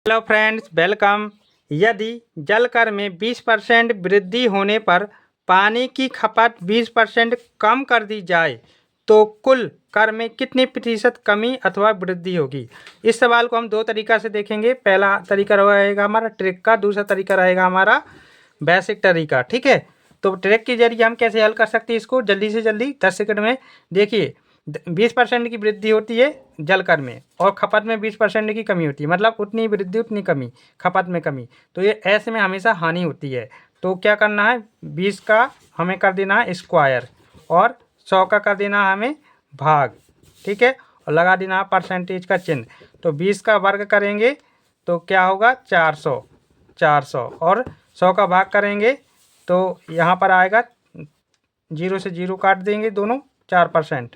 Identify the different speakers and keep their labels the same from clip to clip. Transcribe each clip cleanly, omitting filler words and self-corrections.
Speaker 1: Hello friends, welcome. यदि जल कर में 20% वृद्धि होने पर पानी की खपत 20% कम कर दी जाए तो कुल कर में कितनी प्रतिशत कमी अथवा वृद्धि होगी। इस सवाल को हम दो तरीक़ा से देखेंगे। पहला तरीका रहेगा हमारा ट्रिक का, दूसरा तरीका रहेगा हमारा बेसिक तरीका। ठीक है, तो ट्रिक के जरिए हम कैसे हल कर सकते हैं इसको जल्दी से जल्दी 10 सेकंड में। देखिए, 20% की वृद्धि होती है जल कर में और खपत में 20% की कमी होती है, मतलब उतनी वृद्धि उतनी कमी, खपत में कमी। तो ये ऐसे में हमेशा हानि होती है। तो क्या करना है, 20 का हमें कर देना है स्क्वायर और 100 का कर देना है हमें भाग। ठीक है, और लगा देना है परसेंटेज का चिन्ह। तो 20 का वर्ग करेंगे तो क्या होगा 400 और 100 का भाग करेंगे तो यहाँ पर आएगा 0 से 0 काट देंगे दोनों, 4%।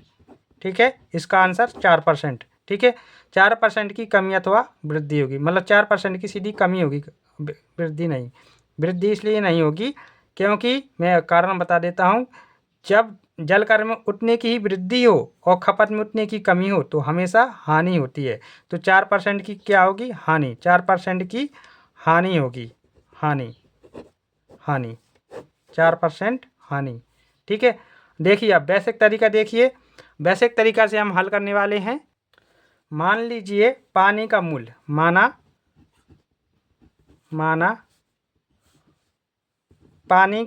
Speaker 1: ठीक है, इसका आंसर 4%। ठीक है, 4% की कमी अथवा वृद्धि होगी, मतलब 4% की सीधी कमी होगी, वृद्धि नहीं। वृद्धि इसलिए नहीं होगी क्योंकि मैं कारण बता देता हूँ। जब जल कर में उतने की ही वृद्धि हो और खपत में उतने की कमी हो तो हमेशा हानि होती है। तो 4% की क्या होगी, हानि। 4% की हानि होगी, हानि, हानि, 4% हानि। ठीक है, देखिए अब बेसिक तरीका देखिए। बेसिक तरीका से हम हल करने वाले हैं। मान लीजिए पानी का मूल्य, माना पानी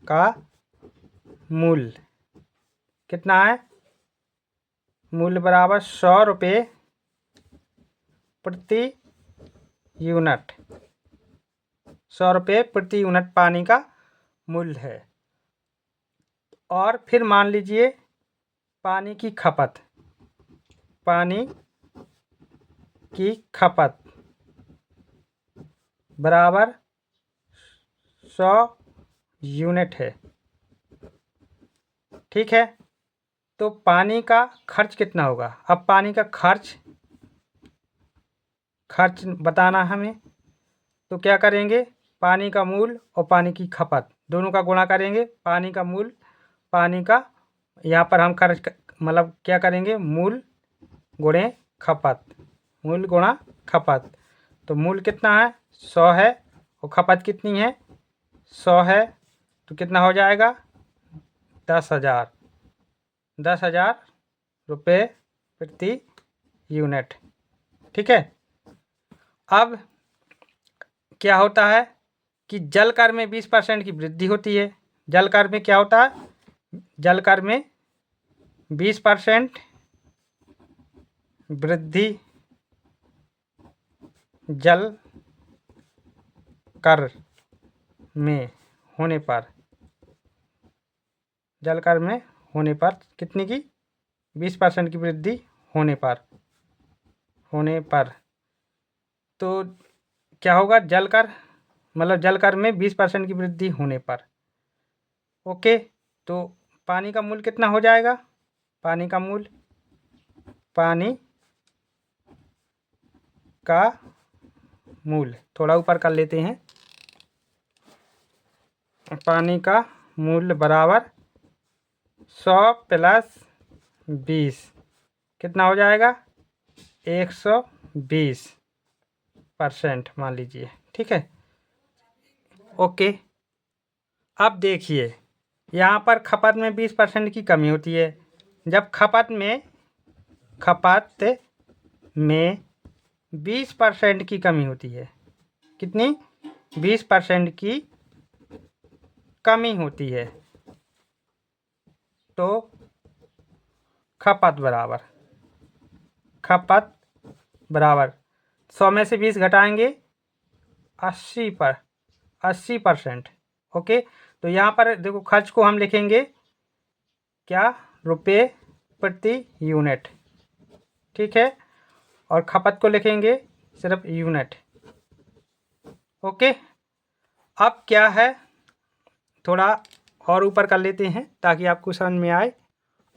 Speaker 1: का मूल्य कितना है, मूल्य बराबर 100 रुपये प्रति यूनिट। 100 रुपये प्रति यूनिट पानी का मूल्य है। और फिर मान लीजिए पानी की खपत बराबर 100 यूनिट है। ठीक है, तो पानी का खर्च कितना होगा। अब पानी का खर्च बताना हमें, तो क्या करेंगे, पानी का मूल और पानी की खपत दोनों का गुणा करेंगे। पानी का मूल, पानी का यहाँ पर हम खर्च मतलब क्या करेंगे, मूल गुणे खपत, मूल गुणा खपत। तो मूल कितना है 100 है और खपत कितनी है 100 है, तो कितना हो जाएगा 10,000 रुपये प्रति यूनिट। ठीक है, अब क्या होता है कि जल कर में 20% की वृद्धि होती है। जल कर में क्या होता है, जल कर में 20% वृद्धि जल कर में होने पर, जल कर में होने पर कितनी की 20% की वृद्धि होने पर तो क्या होगा, जल कर मतलब जल कर में 20% की वृद्धि होने पर। ओके, तो पानी का मूल्य कितना हो जाएगा, पानी का मूल्य, पानी का मूल्य थोड़ा ऊपर कर लेते हैं। पानी का मूल्य बराबर 100 प्लस 20 कितना हो जाएगा 120% मान लीजिए। ठीक है, ओके। अब देखिए यहाँ पर खपत में 20% की कमी होती है। जब खपत में 20% की कमी होती है, कितनी 20% की कमी होती है, तो खपत बराबर 100 में से 20 घटाएंगे 80%। ओके, तो यहाँ पर देखो खर्च को हम लिखेंगे क्या, रुपये प्रति यूनिट। ठीक है, और खपत को लिखेंगे सिर्फ यूनिट। ओके, अब क्या है, थोड़ा और ऊपर कर लेते हैं ताकि आपको समझ में आए।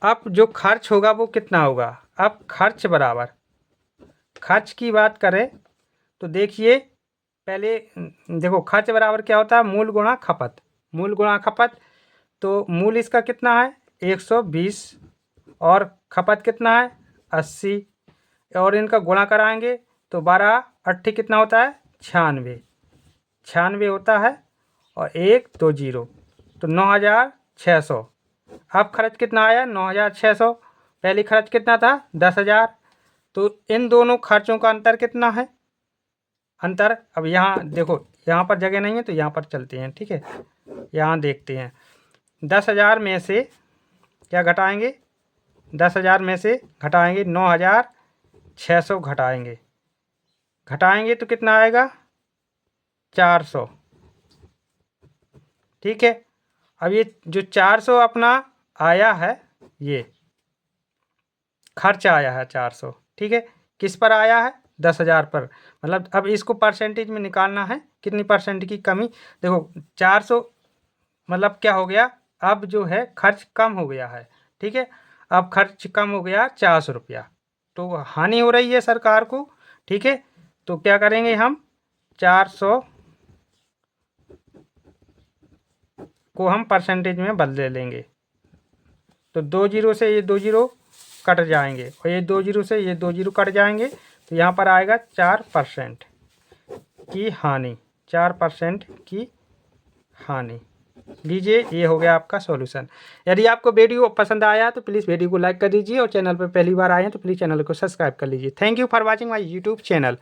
Speaker 1: अब जो खर्च होगा वो कितना होगा। अब खर्च बराबर, खर्च की बात करें तो देखिए पहले देखो खर्च बराबर क्या होता है, मूल गुणा खपत, मूल गुणा खपत। तो मूल इसका कितना है 120 और खपत कितना है 80। और इनका गुणा कराएंगे तो 12 8 कितना होता है 96, 96 होता है और 1 2 0 तो 9600। अब खर्च कितना आया 9600, पहले खर्च कितना था 10,000। तो इन दोनों खर्चों का अंतर कितना है, अंतर अब यहाँ देखो, यहाँ पर जगह नहीं है तो यहाँ पर चलते हैं, ठीक है। यहाँ देखते हैं 10,000 में से क्या घटाएंगे, 10,000 में से घटाएंगे 9,600 घटाएंगे, घटाएंगे तो कितना आएगा 400, ठीक है। अब ये जो 400 अपना आया है, ये खर्च आया है 400, ठीक है। किस पर आया है 10,000 पर, मतलब अब इसको परसेंटेज में निकालना है कितनी परसेंट की कमी। देखो 400 मतलब क्या हो गया, अब जो है खर्च कम हो गया है, ठीक है। अब खर्च कम हो गया 400 रुपया, तो हानि हो रही है सरकार को, ठीक है। तो क्या करेंगे हम 400 को हम परसेंटेज में बदले लेंगे, तो 2 जीरो से ये 2 जीरो कट जाएंगे और ये 2 जीरो से ये 2 जीरो कट जाएंगे, तो यहाँ पर आएगा 4% की हानि, 4% की हानि। लीजिए ये हो गया आपका सॉल्यूशन। यदि आपको वीडियो पसंद आया तो प्लीज़ वीडियो को लाइक कर दीजिए और चैनल पर पहली बार आए हैं तो प्लीज़ चैनल को सब्सक्राइब कर लीजिए। Thank you for watching my YouTube channel.